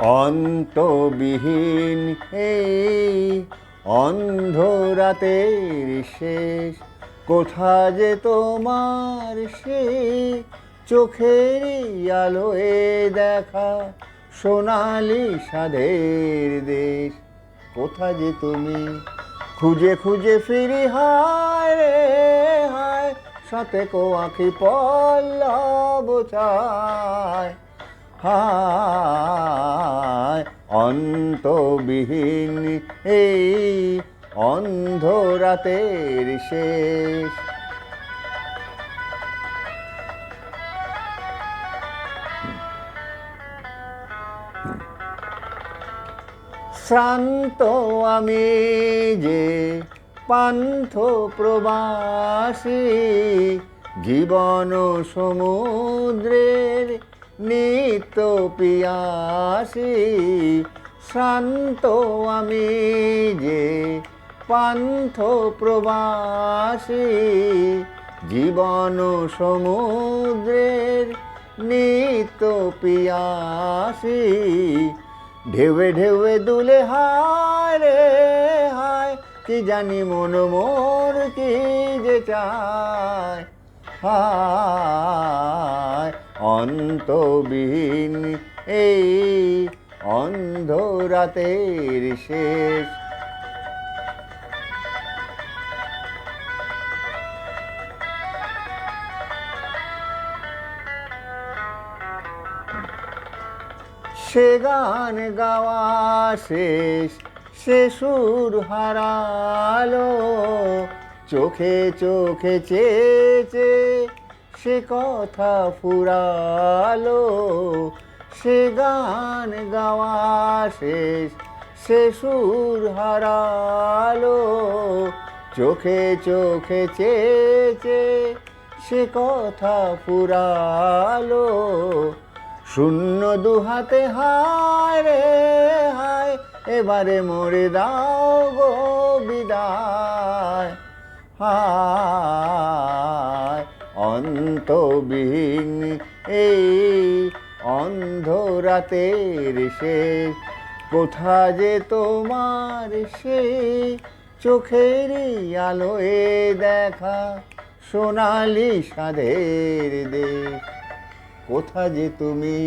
অন্তবিহীন এই অন্ধরাতের শেষ, কোথা যে তোমার সে চোখের আলোয় দেখা সোনালি সাধের দেশ। কোথা যে তুমি খুঁজে খুঁজে ফিরি, হায় রে হায়, শতেকো আঁখি পল্লব চায়। হায় অন্তবিহীন এই অন্ধরাতের শেষ। শ্রান্ত আমি যে পান্থ প্রবাসী, জীবন সমুদ্রের নিত্য পিয়াসী। শ্রান্ত আমি যে পান্থ প্রবাসী, জীবন সমুদ্রের নিত্য পিয়াসী। ঢেউে ঢেউে দুলে হায় রে হায়, কি জানি মন মোর কি যে চায়। হায় অন্তবিহীন এই অন্ধরাতের শেষ। সে গান গাওয়া শেষ, সে সুর হারালো, চোখে চোখে চেয়ে সে কথা ফুরালো। সে গান গাওয়া শেষ, সে সুর হারালো, চোখে চোখে চেয়ে সে কথা ফুরালো। শূন্য দুহাতে হায় রে হায়, এবারে মোরে দাও গো বিদায়। হায় অন্তবিহীন এই অন্ধরাতের শেষ, কোথা যে তোমার সেই চোখের আলোয় দেখা সোনালি সাধের দেশ। কোথা যে তুমি।